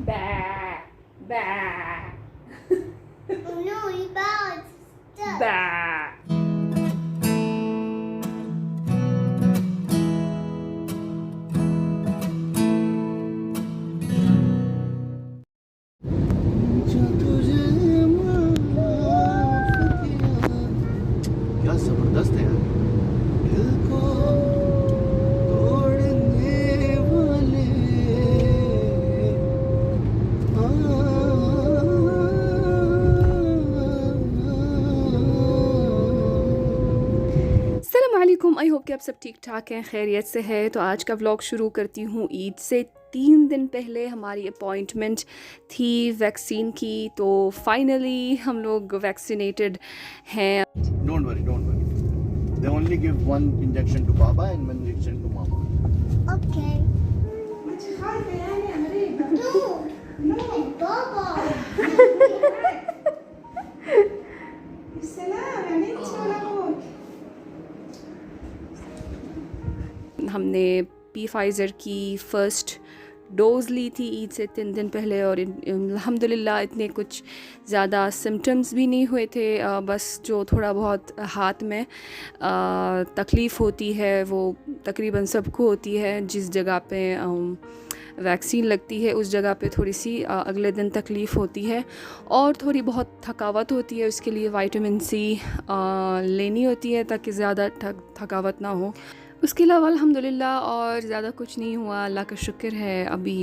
Bah, bah. Oh no, he bowed. Stop. Bah. क्या जबरदस्त है यार। दिल को तोड़ने वाले अस्सलाम वालेकुम, आई होप कि आप सब ठीक ठाक हैं, खैरियत से है। तो आज का व्लॉग शुरू करती हूँ ईद से 3 दिन पहले हमारी अपॉइंटमेंट थी वैक्सीन की, तो फाइनली हम लोग वैक्सीनेटेड हैं। Don't worry. They only give one injection to Baba and one injection to Mama. Okay. No, Baba. हमने फाइज़र की फ़र्स्ट डोज़ ली थी ईद से 3 दिन पहले, और अल्हम्दुलिल्लाह इतने कुछ ज़्यादा सिम्टम्स भी नहीं हुए थे। बस जो थोड़ा बहुत हाथ में तकलीफ़ होती है वो तकरीबन सबको होती है। जिस जगह पे वैक्सीन लगती है उस जगह पे थोड़ी सी अगले दिन तकलीफ़ होती है, और थोड़ी बहुत थकावट होती है। उसके लिए विटामिन सी लेनी होती है ताकि ज़्यादा थकावट ना हो। उसके अलावा अल्हम्दुलिल्लाह और ज़्यादा कुछ नहीं हुआ, अल्लाह का शुक्र है। अभी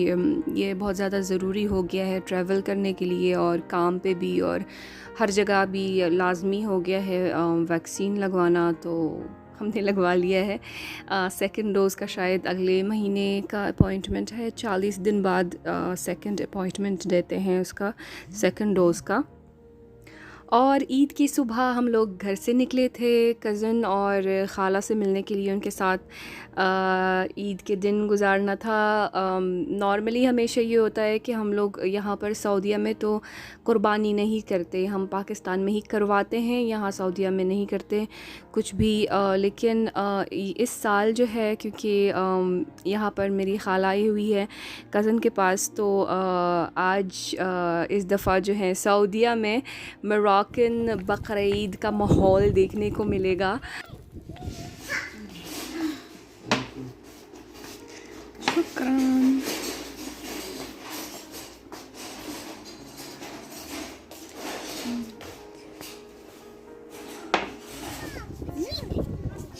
ये बहुत ज़्यादा ज़रूरी हो गया है ट्रैवल करने के लिए, और काम पे भी और हर जगह भी लाजमी हो गया है वैक्सीन लगवाना, तो हमने लगवा लिया है। सेकंड डोज़ का शायद अगले महीने का अपॉइंटमेंट है, 40 दिन बाद सेकंड अपॉइंटमेंट देते हैं उसका, सेकंड डोज़ का। और ईद की सुबह हम लोग घर से निकले थे कज़न और ख़ाला से मिलने के लिए, उनके साथ ईद के दिन गुजारना था। नॉर्मली हमेशा ये होता है कि हम लोग यहाँ पर सऊदीया में तो कुर्बानी नहीं करते, हम पाकिस्तान में ही करवाते हैं, यहाँ सऊदीया में नहीं करते कुछ भी। लेकिन इस साल जो है, क्योंकि यहाँ पर मेरी ख़ाला आई हुई है कज़न के पास, तो आज इस दफ़ा जो है सऊदीया में मोरक्कन बकरीद का माहौल देखने को मिलेगा। शुक्रान।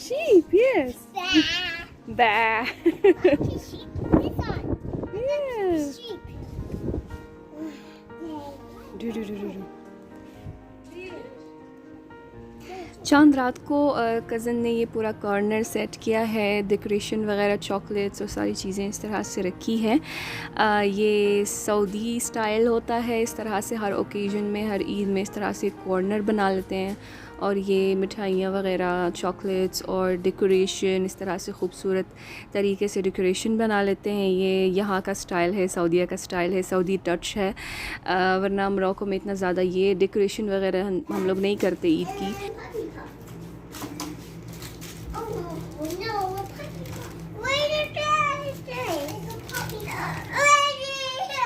Sheep, yes. Bah. Sheep. This one. Yes. Sheep. Do. चांद रात को कज़न ने ये पूरा कॉर्नर सेट किया है, डेकोरेशन वगैरह, चॉकलेट्स और सारी चीज़ें इस तरह से रखी है। ये सऊदी स्टाइल होता है, इस तरह से हर ओकेजन में, हर ईद में इस तरह से कॉर्नर बना लेते हैं, और ये मिठाइयाँ वगैरह, चॉकलेट्स और डेकोरेशन इस तरह से खूबसूरत तरीके से डेकोरेशन बना लेते हैं। ये यहाँ का स्टाइल है, सऊदीया का स्टाइल है, सऊदी टच है। वरना मोरक्को में इतना ज़्यादा ये डेकोरेशन वगैरह हम लोग नहीं करते ईद की। Oh no, a puppy dog. Wait a minute. It's a puppy dog. Wait a minute.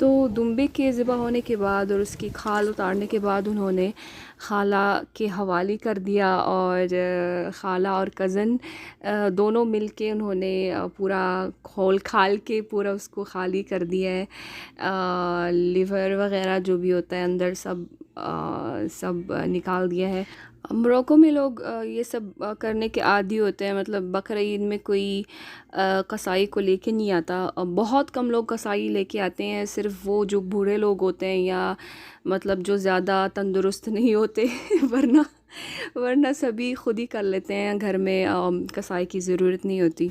तो दुम्बे के ज़िबा होने के बाद और उसकी खाल उतारने के बाद उन्होंने खाला के हवाले कर दिया और खाला और कज़न दोनों मिल के उन्होंने पूरा खोल खाल के पूरा उसको खाली कर दिया है। लिवर वग़ैरह जो भी होता है अंदर सब निकाल दिया है। मोरक्को में लोग ये सब करने के आदी होते हैं। मतलब बकरा ईद में कोई कसाई को लेके नहीं आता। बहुत कम लोग कसाई लेके आते हैं, सिर्फ वो जो बूढ़े लोग होते हैं या मतलब जो ज़्यादा तंदुरुस्त नहीं होते वरना सभी खुद ही कर लेते हैं घर में। कसाई की ज़रूरत नहीं होती।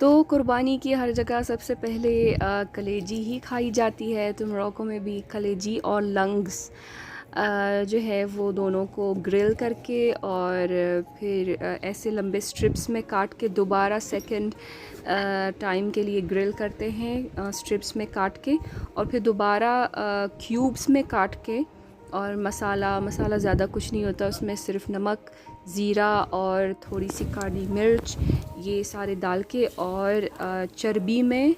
तो कुर्बानी की हर जगह सबसे पहले कलेजी ही खाई जाती है। तो मोरक्को में भी कलेजी और लंग्स जो है वो दोनों को ग्रिल करके और फिर ऐसे लंबे स्ट्रिप्स में काट के दोबारा सेकंड टाइम के लिए ग्रिल करते हैं स्ट्रिप्स में काट के, और फिर दोबारा क्यूब्स में काट के। और मसाला ज़्यादा कुछ नहीं होता उसमें, सिर्फ नमक, ज़ीरा और थोड़ी सी काली मिर्च, ये सारे डाल के और चर्बी में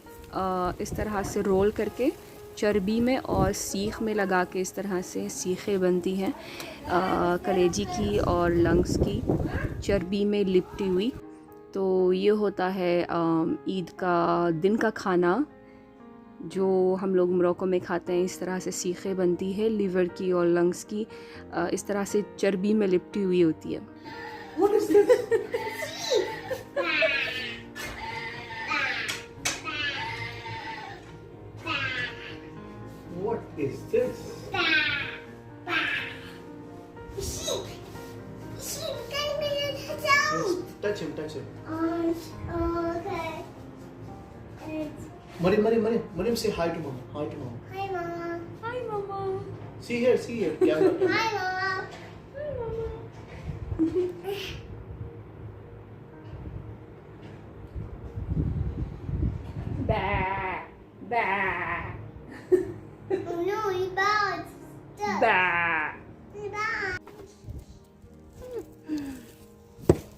इस तरह से रोल करके चर्बी में और सीख में लगा के इस तरह से सीखें बनती हैं कलेजी की और लंग्स की, चर्बी में लिपटी हुई। तो ये होता है ईद का दिन का खाना जो हम लोग मोरक्को में खाते हैं। इस तरह से सीखें बनती है लिवर की और लंग्स की, इस तरह से चर्बी में लिपटी हुई होती है। What is this? Sheep can be in his own. Touch him. Okay. It's, Mariam, say hi to mom. Hi to mom. hi, Mama. Hi mama. See here. Camera. Hi, Mama. Hi, Mama. Oh no, he bowed. Stop. He bowed.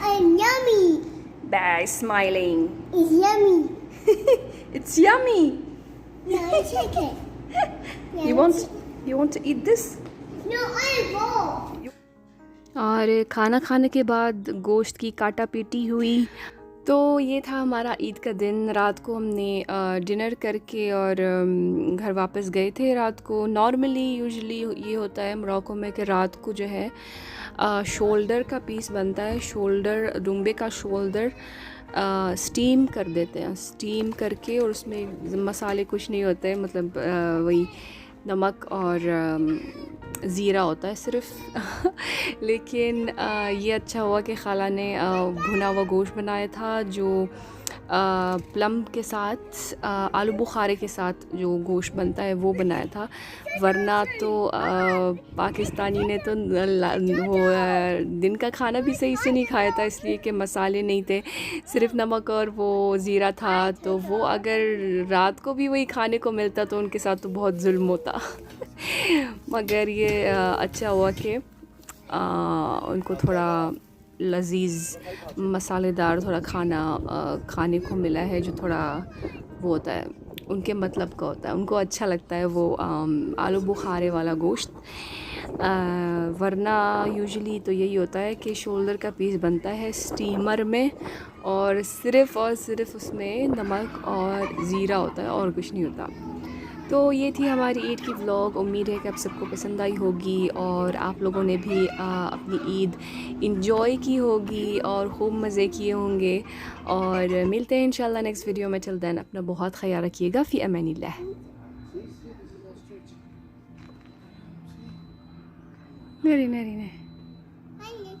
I'm yummy. smiling. It's yummy. It's yummy. No, take it. You want to eat this? No, I won't. और खाना खाने के बाद गोश्त की काटा PT हुई। तो ये था हमारा ईद का दिन। रात को हमने डिनर करके और घर वापस गए थे रात को। नॉर्मली यूजुअली ये होता है मोरक्को में कि रात को जो है शोल्डर का पीस बनता है, शोल्डर दुम्बे का शोल्डर स्टीम कर देते हैं, स्टीम करके, और उसमें मसाले कुछ नहीं होते, मतलब वही नमक और ज़ीरा होता है सिर्फ। लेकिन ये अच्छा हुआ कि खाला ने भुना हुआ गोश्त बनाया था जो प्लम के साथ आलू बुखारे के साथ जो गोश्त बनता है वो बनाया था। वरना तो पाकिस्तानी ने तो वो दिन का खाना भी सही से नहीं खाया था, इसलिए कि मसाले नहीं थे, सिर्फ नमक और वो ज़ीरा था। तो वो अगर रात को भी वही खाने को मिलता तो उनके साथ तो बहुत जुल्म होता। मगर ये अच्छा हुआ कि उनको थोड़ा लजीज़ मसालेदार थोड़ा खाना खाने को मिला है, जो थोड़ा वो होता है उनके मतलब का होता है, उनको अच्छा लगता है वो आलू बुखारे वाला गोश्त। वरना यूजुअली तो यही होता है कि शोल्डर का पीस बनता है स्टीमर में और सिर्फ़ उसमें नमक और ज़ीरा होता है और कुछ नहीं होता। तो ये थी हमारी ईद की व्लॉग। उम्मीद है कि आप सबको पसंद आई होगी और आप लोगों ने भी अपनी ईद इंजॉय की होगी और खूब मज़े किए होंगे। और मिलते हैं इंशाल्लाह नेक्स्ट वीडियो में। टिल देन अपना बहुत ख्याल रखिएगा। फ़ी अमानिल्लाह। Hi, Nick.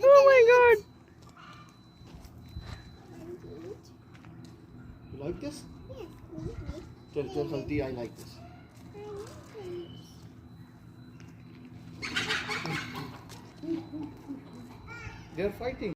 Oh my god. You like this? Tell Khalti I like this. They are fighting.